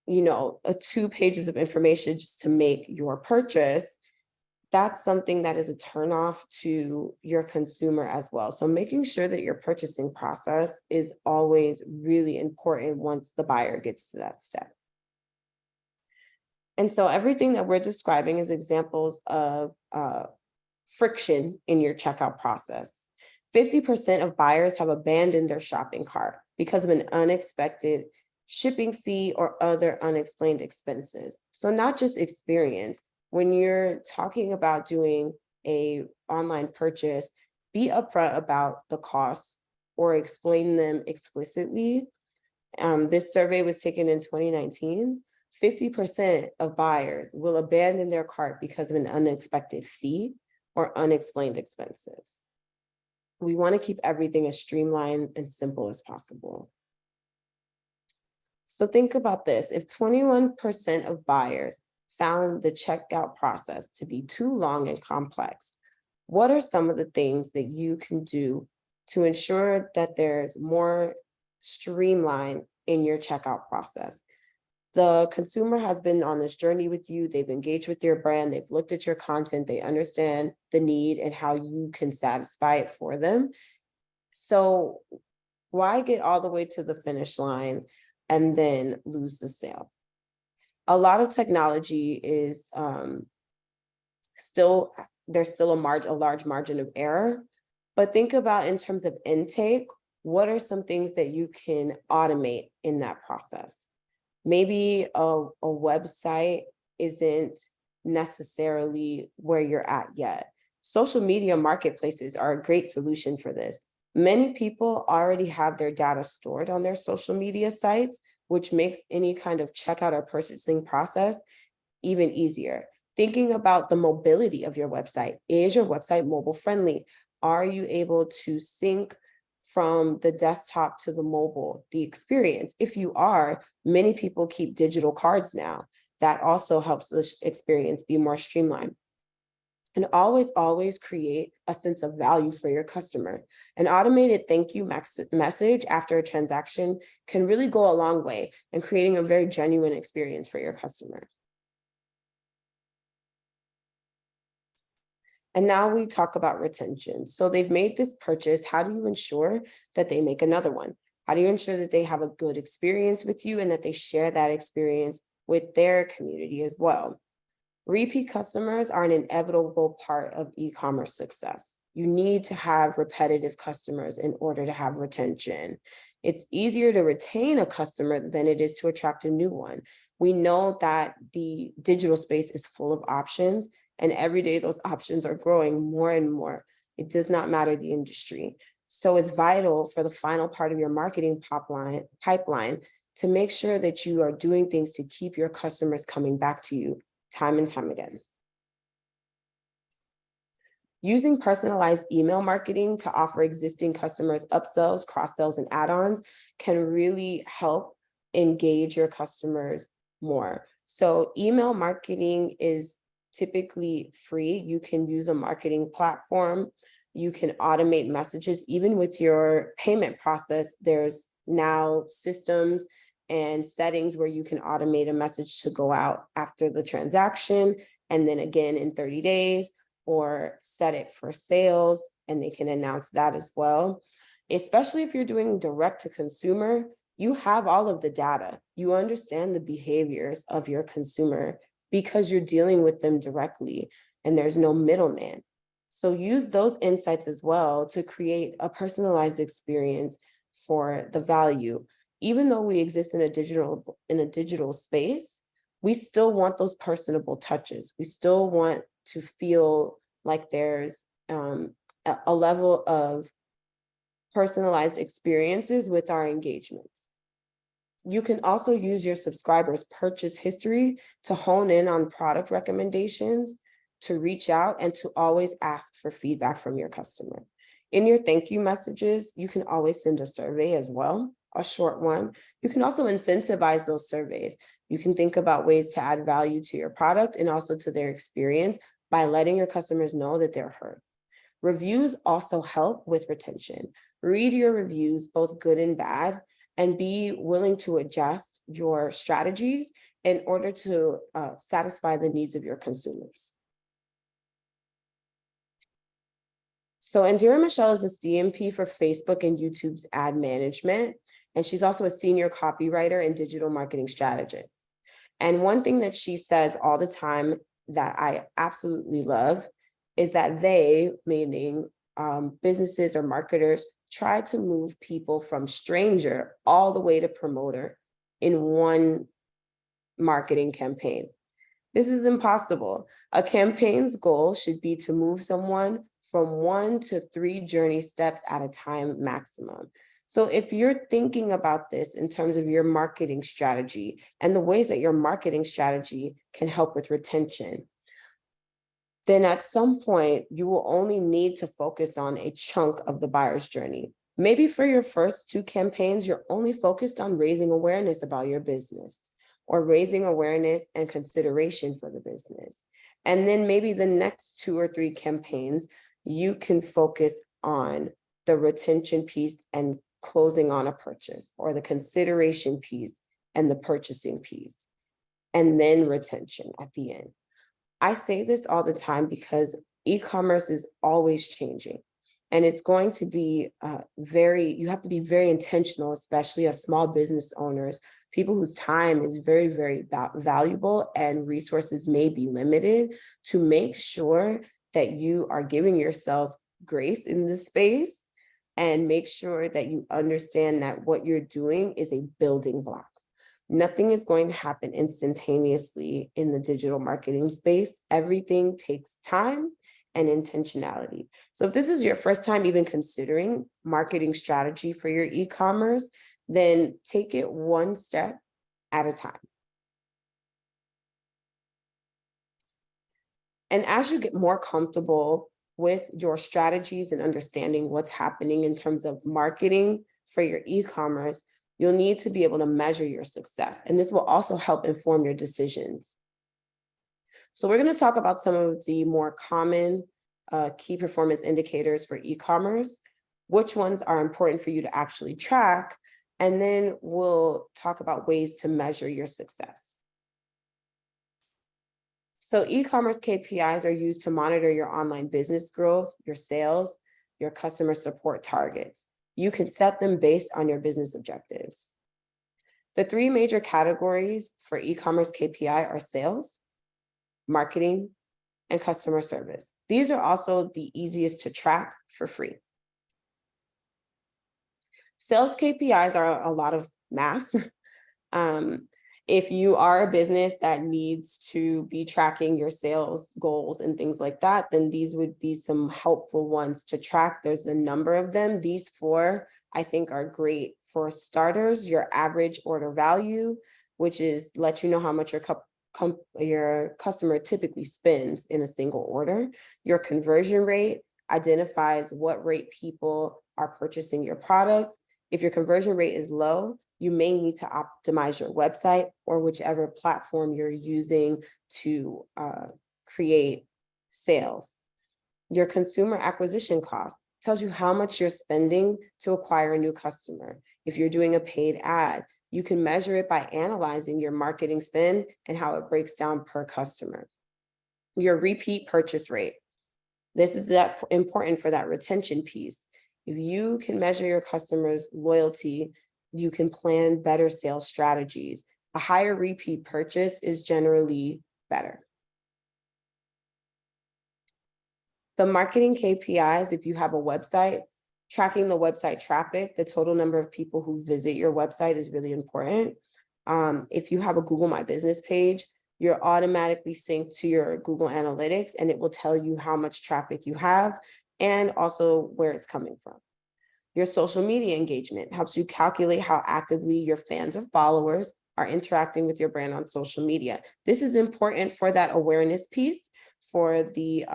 2 pages of information just to make your purchase, that's something that is a turnoff to your consumer as well. So making sure that your purchasing process is always really important once the buyer gets to that step. And so everything that we're describing is examples of friction in your checkout process. 50% of buyers have abandoned their shopping cart because of an unexpected shipping fee or other unexplained expenses. So not just experience. When you're talking about doing an online purchase, be upfront about the costs or explain them explicitly. This survey was taken in 2019. 50% of buyers will abandon their cart because of an unexpected fee or unexplained expenses. We want to keep everything as streamlined and simple as possible. So think about this. If 21% of buyers found the checkout process to be too long and complex, what are some of the things that you can do to ensure that there's more streamline in your checkout process? The consumer has been on this journey with you. They've engaged with your brand. They've looked at your content. They understand the need and how you can satisfy it for them. So why get all the way to the finish line and then lose the sale? A lot of technology is there's still a large margin of error, but think about in terms of intake, what are some things that you can automate in that process? Maybe a website isn't necessarily where you're at yet. Social media marketplaces are a great solution for this. Many people already have their data stored on their social media sites, which makes any kind of checkout or purchasing process even easier. Thinking about the mobility of your website. Is your website mobile friendly? Are you able to sync from the desktop to the mobile, the experience? If you are, many people keep digital cards now. That also helps the experience be more streamlined. And always create a sense of value for your customer. An automated thank you message after a transaction can really go a long way in creating a very genuine experience for your customer. And now we talk about retention. So they've made this purchase. How do you ensure that they make another one? How do you ensure that they have a good experience with you and that they share that experience with their community as well? Repeat customers are an inevitable part of e-commerce success. You need to have repetitive customers in order to have retention. It's easier to retain a customer than it is to attract a new one. We know that the digital space is full of options, and every day those options are growing more and more. It does not matter the industry. So it's vital for the final part of your marketing pipeline to make sure that you are doing things to keep your customers coming back to you time and time again. Using personalized email marketing to offer existing customers upsells, cross-sells, and add-ons can really help engage your customers more. So email marketing is typically free. You can use a marketing platform. You can automate messages. Even with your payment process, there's now systems and settings where you can automate a message to go out after the transaction and then again in 30 days, or set it for sales and they can announce that as well. Especially if you're doing direct to consumer, you have all of the data. You understand the behaviors of your consumer because you're dealing with them directly and there's no middleman. So use those insights as well to create a personalized experience for the value. Even though we exist in a digital space, we still want those personable touches. We still want to feel like there's a level of personalized experiences with our engagements. You can also use your subscribers' purchase history to hone in on product recommendations, to reach out, and to always ask for feedback from your customer. In your thank you messages, you can always send a survey as well, a short one. You can also incentivize those surveys. You can think about ways to add value to your product and also to their experience by letting your customers know that they're heard. Reviews also help with retention. Read your reviews, both good and bad, and be willing to adjust your strategies in order to satisfy the needs of your consumers. So Indira Michelle is a CMP for Facebook and YouTube's ad management, and she's also a senior copywriter and digital marketing strategist. And one thing that she says all the time that I absolutely love is that they, meaning businesses or marketers, try to move people from stranger all the way to promoter in one marketing campaign. This is impossible. A campaign's goal should be to move someone from 1 to 3 journey steps at a time maximum. So if you're thinking about this in terms of your marketing strategy and the ways that your marketing strategy can help with retention, then at some point you will only need to focus on a chunk of the buyer's journey. Maybe for your first 2 campaigns, you're only focused on raising awareness about your business or raising awareness and consideration for the business. And then maybe the next 2 or 3 campaigns, you can focus on the retention piece and closing on a purchase, or the consideration piece and the purchasing piece, and then retention at the end. I say this all the time because e-commerce is always changing. And it's going to be you have to be very intentional, especially as small business owners, people whose time is very, very valuable and resources may be limited, to make sure that you are giving yourself grace in this space and make sure that you understand that what you're doing is a building block. Nothing is going to happen instantaneously in the digital marketing space. Everything takes time and intentionality. So if this is your first time even considering marketing strategy for your e-commerce, then take it one step at a time. And as you get more comfortable with your strategies and understanding what's happening in terms of marketing for your e-commerce, you'll need to be able to measure your success. And this will also help inform your decisions. So we're going to talk about some of the more common key performance indicators for e-commerce, which ones are important for you to actually track, and then we'll talk about ways to measure your success. So e-commerce KPIs are used to monitor your online business growth, your sales, your customer support targets. You can set them based on your business objectives. The 3 major categories for e-commerce KPI are sales, marketing, and customer service. These are also the easiest to track for free. Sales KPIs are a lot of math. If you are a business that needs to be tracking your sales goals and things like that, then these would be some helpful ones to track. There's a number of them. These 4, I think, are great for starters. Your average order value, which is let you know how much your customer typically spends in a single order. Your conversion rate identifies what rate people are purchasing your products. If your conversion rate is low, you may need to optimize your website or whichever platform you're using to create sales. Your consumer acquisition cost tells you how much you're spending to acquire a new customer. If you're doing a paid ad, you can measure it by analyzing your marketing spend and how it breaks down per customer. Your repeat purchase rate. This is that important for that retention piece. If you can measure your customers' loyalty, you can plan better sales strategies. A higher repeat purchase is generally better. The marketing KPIs, if you have a website, tracking the website traffic, the total number of people who visit your website is really important. If you have a Google My Business page, you're automatically synced to your Google Analytics, and it will tell you how much traffic you have and also where it's coming from. Your social media engagement helps you calculate how actively your fans or followers are interacting with your brand on social media. This is important for that awareness piece, for the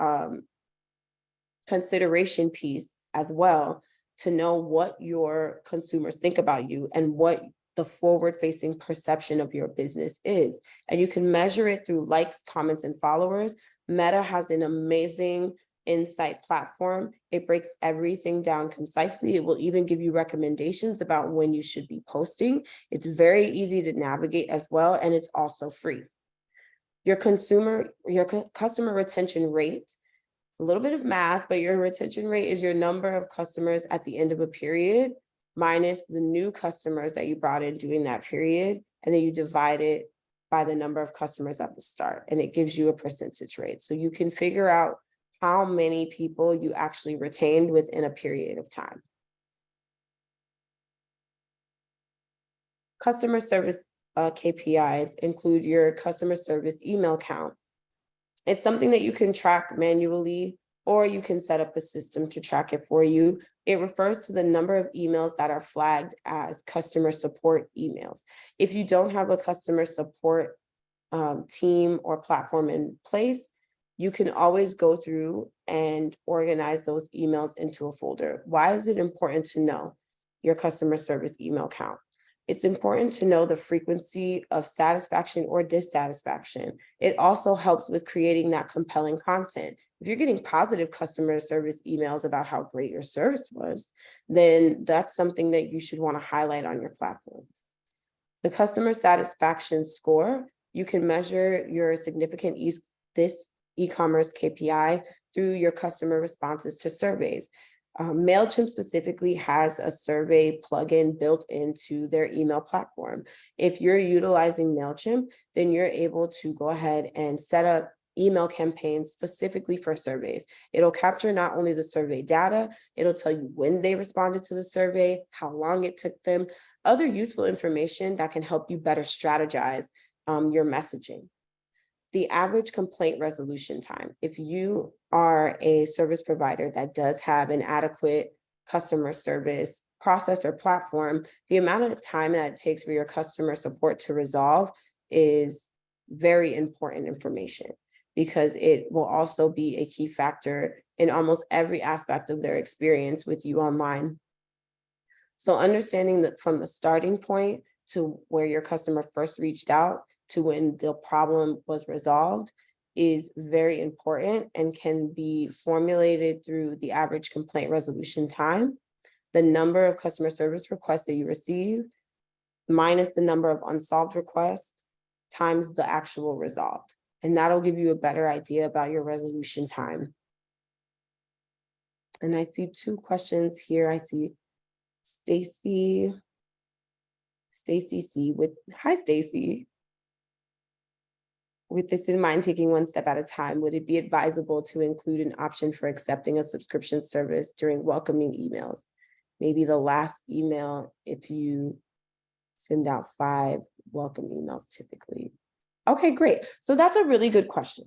consideration piece as well, to know what your consumers think about you and what the forward-facing perception of your business is. And you can measure it through likes, comments, and followers. Meta has an amazing insight platform. It breaks everything down concisely. It will even give you recommendations about when you should be posting. It's very easy to navigate as well, and it's also free. Your customer retention rate, a little bit of math, but your retention rate is your number of customers at the end of a period minus the new customers that you brought in during that period, and then you divide it by the number of customers at the start, and it gives you a percentage rate. So you can figure out how many people you actually retained within a period of time. Customer service KPIs include your customer service email count. It's something that you can track manually, or you can set up a system to track it for you. It refers to the number of emails that are flagged as customer support emails. If you don't have a customer support team or platform in place, you can always go through and organize those emails into a folder. Why is it important to know your customer service email count? It's important to know the frequency of satisfaction or dissatisfaction. It also helps with creating that compelling content. If you're getting positive customer service emails about how great your service was, then that's something that you should want to highlight on your platforms. The customer satisfaction score, you can measure your significant e-commerce KPI through your customer responses to surveys. MailChimp specifically has a survey plugin built into their email platform. If you're utilizing MailChimp, then you're able to go ahead and set up email campaigns specifically for surveys. It'll capture not only the survey data, it'll tell you when they responded to the survey, how long it took them, other useful information that can help you better strategize your messaging. The average complaint resolution time. If you are a service provider that does have an adequate customer service process or platform, the amount of time that it takes for your customer support to resolve is very important information, because it will also be a key factor in almost every aspect of their experience with you online. So understanding that from the starting point to where your customer first reached out to when the problem was resolved is very important and can be formulated through the average complaint resolution time, the number of customer service requests that you receive, minus the number of unsolved requests, times the actual resolved. And that'll give you a better idea about your resolution time. And I see two questions here. I see Stacy C with, hi Stacy. With this in mind, taking one step at a time, would it be advisable to include an option for accepting a subscription service during welcoming emails? Maybe the last email if you send out 5 welcome emails typically. Okay, great. So that's a really good question.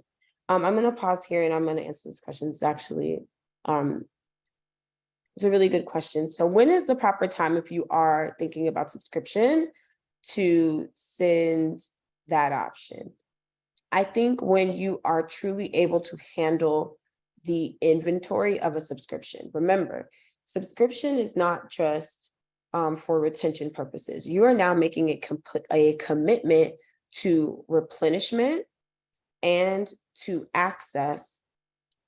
I'm going to pause here and I'm going to answer this question. It's actually, it's a really good question. So when is the proper time if you are thinking about subscription to send that option? I think when you are truly able to handle the inventory of a subscription. Remember, subscription is not just for retention purposes. You are now making a commitment to replenishment and to access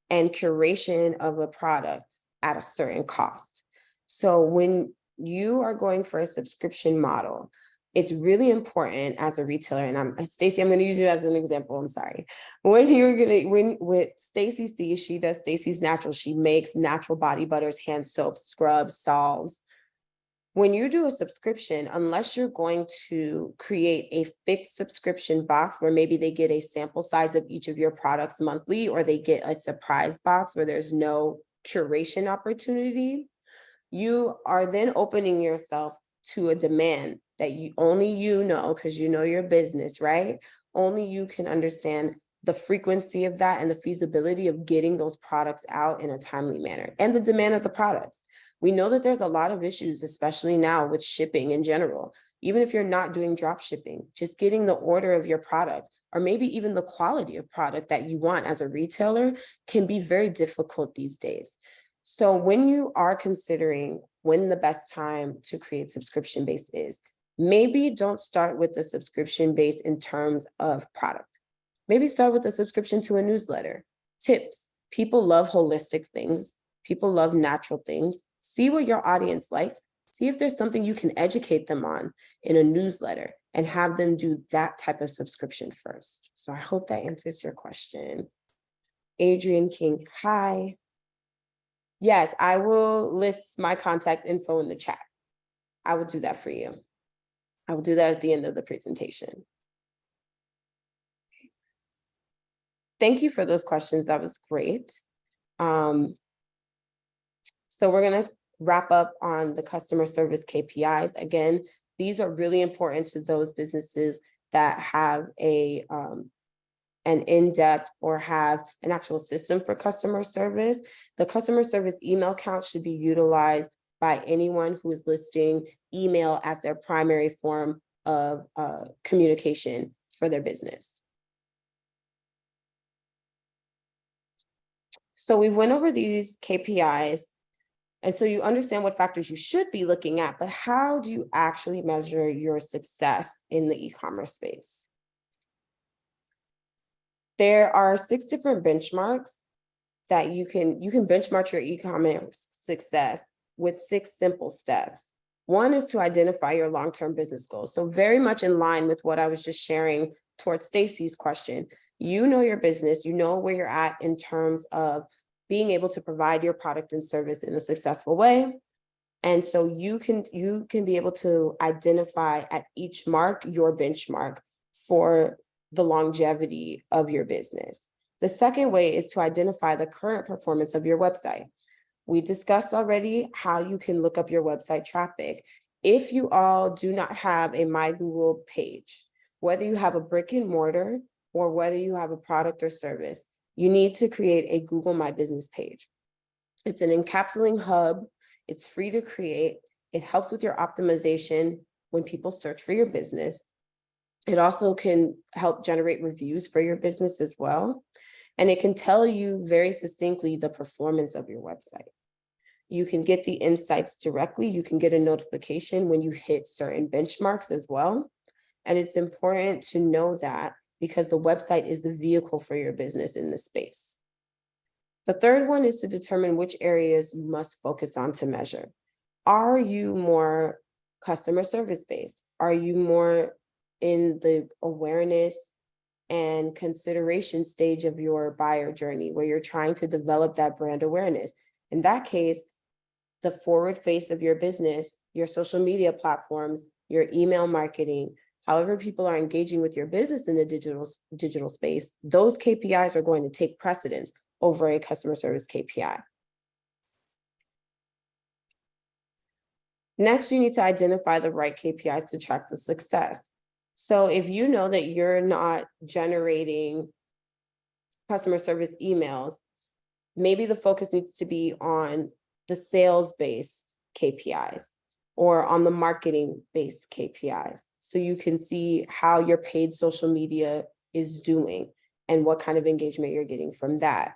and curation of a product at a certain cost. So when you are going for a subscription model, it's really important as a retailer, and Stacy, I'm going to use you as an example. I'm sorry. When with Stacy sees, she does Stacy's Natural. She makes natural body butters, hand soaps, scrubs, salves. When you do a subscription, unless you're going to create a fixed subscription box where maybe they get a sample size of each of your products monthly, or they get a surprise box where there's no curation opportunity, you are then opening yourself to a demand that only you know, because you know your business, right? Only you can understand the frequency of that and the feasibility of getting those products out in a timely manner, and the demand of the products. We know that there's a lot of issues, especially now with shipping in general. Even if you're not doing drop shipping, just getting the order of your product, or maybe even the quality of product that you want as a retailer, can be very difficult these days. So when you are considering when the best time to create subscription base is, maybe don't start with the subscription base in terms of product. Maybe start with a subscription to a newsletter. Tips. People love holistic things. People love natural things. See what your audience likes. See if there's something you can educate them on in a newsletter, and have them do that type of subscription first. So I hope that answers your question. Adrian King, hi. Yes, I will list my contact info in the chat. I will do that for you. I will do that at the end of the presentation. Thank you for those questions. That was great. So we're going to wrap up on the customer service KPIs. Again, these are really important to those businesses that have an in-depth or have an actual system for customer service. The customer service email count should be utilized by anyone who is listing email as their primary form of communication for their business. So we went over these KPIs, and so you understand what factors you should be looking at, but how do you actually measure your success in the e-commerce space? There are 6 different benchmarks that you can benchmark your e-commerce success with 6 simple steps. One is to identify your long-term business goals. So very much in line with what I was just sharing towards Stacy's question. You know your business, you know where you're at in terms of being able to provide your product and service in a successful way. And so you can be able to identify at each mark your benchmark for the longevity of your business. The second way is to identify the current performance of your website. We discussed already how you can look up your website traffic. If you all do not have a My Google page, whether you have a brick and mortar or whether you have a product or service, you need to create a Google My Business page. It's an encapsulating hub. It's free to create. It helps with your optimization when people search for your business. It also can help generate reviews for your business as well. And it can tell you very succinctly the performance of your website. You can get the insights directly. You can get a notification when you hit certain benchmarks as well. And it's important to know that because the website is the vehicle for your business in this space. The third one is to determine which areas you must focus on to measure. Are you more customer service based? Are you more in the awareness and consideration stage of your buyer journey where you're trying to develop that brand awareness? In that case, the forward face of your business, your social media platforms, your email marketing, however people are engaging with your business in the digital space, those KPIs are going to take precedence over a customer service KPI. Next, you need to identify the right KPIs to track the success. So if you know that you're not generating customer service emails, maybe the focus needs to be on the sales-based KPIs or on the marketing-based KPIs. So you can see how your paid social media is doing and what kind of engagement you're getting from that.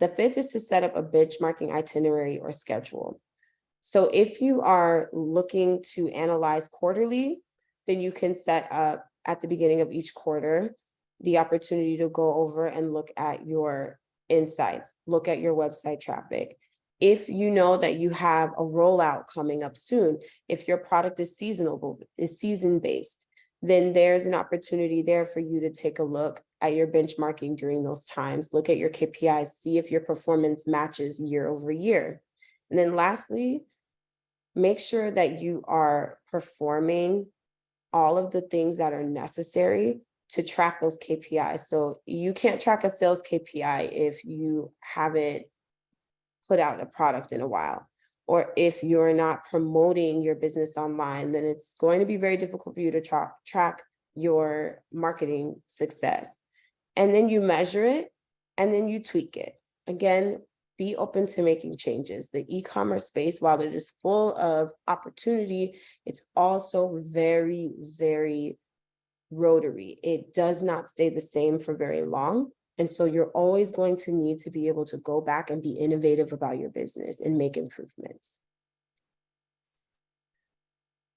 The fifth is to set up a benchmarking itinerary or schedule. So if you are looking to analyze quarterly, then you can set up at the beginning of each quarter the opportunity to go over and look at your insights, look at your website traffic, If you know that you have a rollout coming up soon, if your product is season-based, then there's an opportunity there for you to take a look at your benchmarking during those times, look at your KPIs, see if your performance matches year over year. And then lastly, make sure that you are performing all of the things that are necessary to track those KPIs. So you can't track a sales KPI if you haven't put out a product in a while, or if you're not promoting your business online, then it's going to be very difficult for you to track your marketing success. And then you measure it and then you tweak it. Again, be open to making changes. The e-commerce space, while it is full of opportunity, it's also very, very rotary. It does not stay the same for very long. And so you're always going to need to be able to go back and be innovative about your business and make improvements.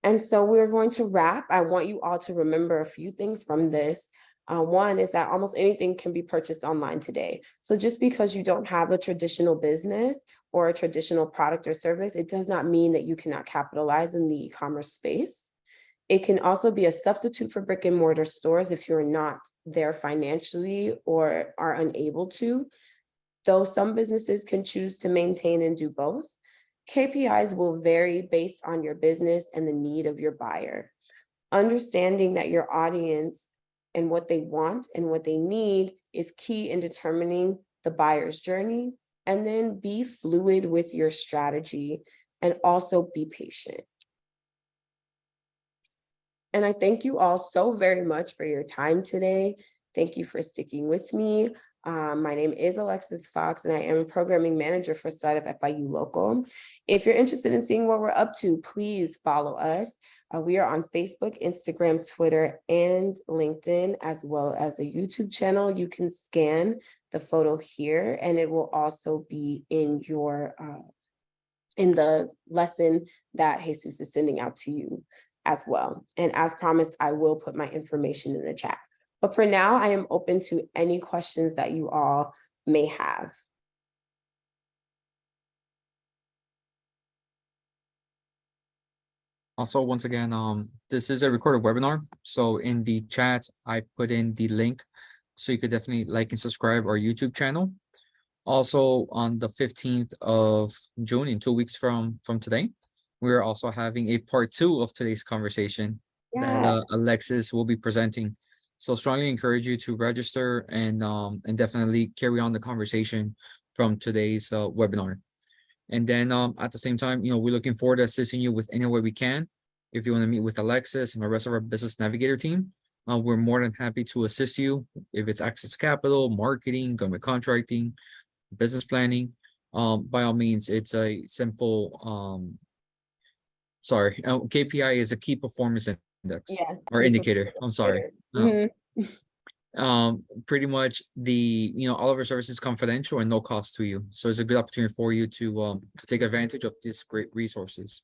And so we're going to wrap. I want you all to remember a few things from this. One is that almost anything can be purchased online today. So just because you don't have a traditional business or a traditional product or service, it does not mean that you cannot capitalize in the e-commerce space. It can also be a substitute for brick and mortar stores if you're not there financially or are unable to. Though some businesses can choose to maintain and do both, KPIs will vary based on your business and the need of your buyer. Understanding that your audience and what they want and what they need is key in determining the buyer's journey. And then be fluid with your strategy and also be patient. And I thank you all so very much for your time today. Thank you for sticking with me. My name is Alexis Fox, and I am a programming manager for Startup FIU Local. If you're interested in seeing what we're up to, please follow us. We are on Facebook, Instagram, Twitter, and LinkedIn, as well as a YouTube channel. You can scan the photo here, and it will also be in your in the lesson that Jesus is sending out to you as well. And as promised, I will put my information in the chat. But for now, I am open to any questions that you all may have. Also, once again, this is a recorded webinar. So in the chat, I put in the link. So you could definitely like and subscribe our YouTube channel. Also, on the 15th of June, in 2 weeks from today, we're also having a part 2 of today's conversation that Alexis will be presenting. So strongly encourage you to register and definitely carry on the conversation from today's webinar. And then at the same time, we're looking forward to assisting you with any way we can. If you want to meet with Alexis and the rest of our business navigator team, we're more than happy to assist you. If it's access to capital, marketing, government contracting, business planning, by all means, it's a simple, KPI is a key performance index or indicator. I'm sorry. Pretty much all of our services confidential and no cost to you. So it's a good opportunity for you to take advantage of these great resources.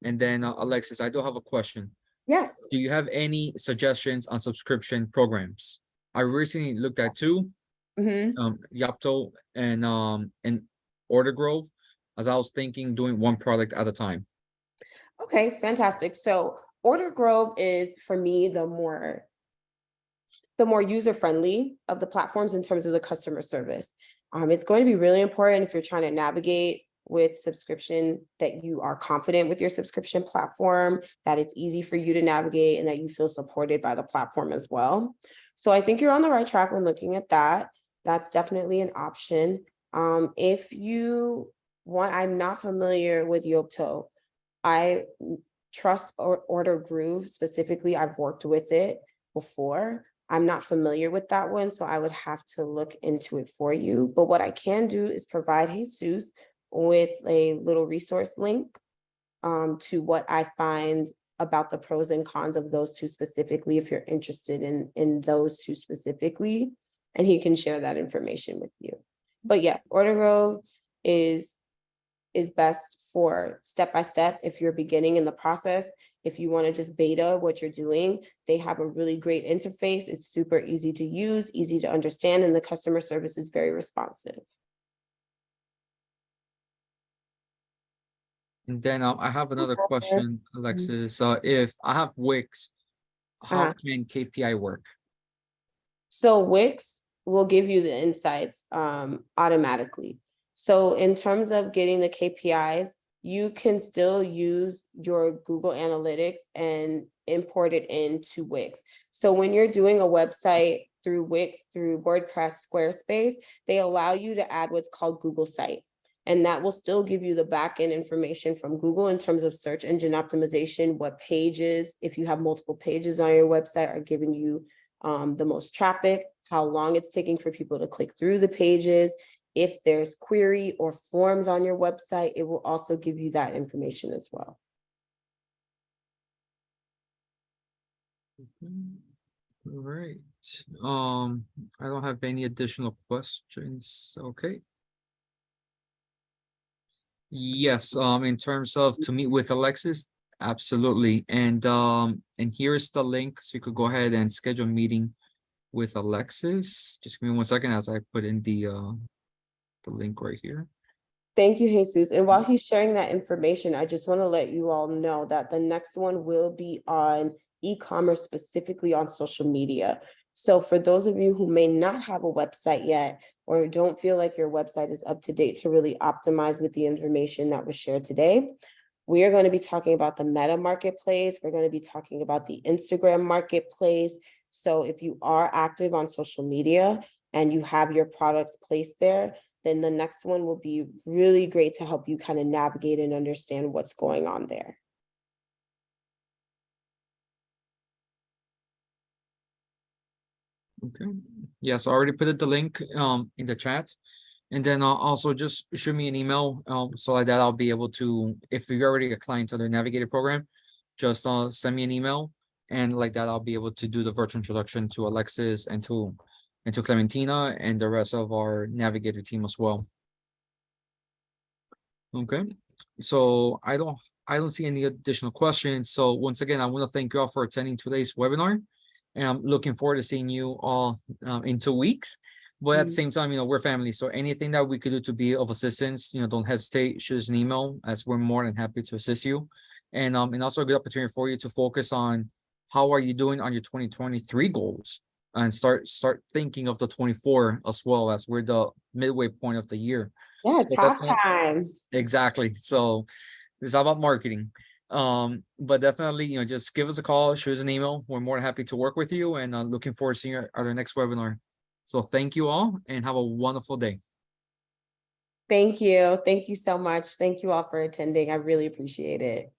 And then Alexis, I do have a question. Yes. Do you have any suggestions on subscription programs? I recently looked at two, Yapto and Order Grove, as I was thinking doing one product at a time. Okay, fantastic. So Order Grove is, for me, the more user-friendly of the platforms in terms of the customer service. It's going to be really important if you're trying to navigate with subscription that you are confident with your subscription platform, that it's easy for you to navigate, and that you feel supported by the platform as well. So I think you're on the right track when looking at that. That's definitely an option. If you want, I'm not familiar with Yopto. I trust Order Groove specifically. I've worked with it before. I'm not familiar with that one, so I would have to look into it for you. But what I can do is provide Jesus with a little resource link to what I find about the pros and cons of those two specifically, if you're interested in those two specifically, and he can share that information with you. But yes, Order Grove is best for step-by-step if you're beginning in the process. If you want to just beta what you're doing, they have a really great interface. It's super easy to use, easy to understand, and the customer service is very responsive. And then I have another question, Alexis. If I have Wix, how Uh, can KPI work? So Wix will give you the insights automatically. So in terms of getting the KPIs, you can still use your Google Analytics and import it into Wix. So when you're doing a website through Wix, through WordPress, Squarespace, they allow you to add what's called Google Site. And that will still give you the backend information from Google in terms of search engine optimization, what pages, if you have multiple pages on your website, are giving you the most traffic, how long it's taking for people to click through the pages. If there's query or forms on your website, it will also give you that information as well. All right. I don't have any additional questions. Okay. Yes, in terms of to meet with Alexis, absolutely. And here's the link. So you could go ahead and schedule a meeting with Alexis. Just give me 1 second as I put in the link right here. Thank you, Jesus. And while he's sharing that information, I just want to let you all know that the next one will be on e-commerce, specifically on social media. So for those of you who may not have a website yet, or don't feel like your website is up to date to really optimize with the information that was shared today, we are going to be talking about the Meta marketplace. We're going to be talking about the Instagram marketplace. So if you are active on social media and you have your products placed there, then the next one will be really great to help you kind of navigate and understand what's going on there. Okay. Yes, I already put the link in the chat. And then also just shoot me an email so like that I'll be able to, if you're already a client of the Navigator program, just send me an email, and like that I'll be able to do the virtual introduction to Alexis and to Clementina and the rest of our Navigator team as well. Okay, so I don't see any additional questions. So once again, I want to thank you all for attending today's webinar, and I'm looking forward to seeing you all in 2 weeks. But at the same time, we're family. So anything that we could do to be of assistance, don't hesitate, shoot us an email, as we're more than happy to assist you. And also a good opportunity for you to focus on how are you doing on your 2023 goals, and start thinking of the 24 as well, as we're the midway point of the year. Yeah, it's So definitely, halftime. exactly. So it's all about marketing. But definitely, just give us a call, shoot us an email. We're more than happy to work with you, and looking forward to seeing you at our next webinar. So thank you all and have a wonderful day. Thank you. Thank you so much. Thank you all for attending. I really appreciate it.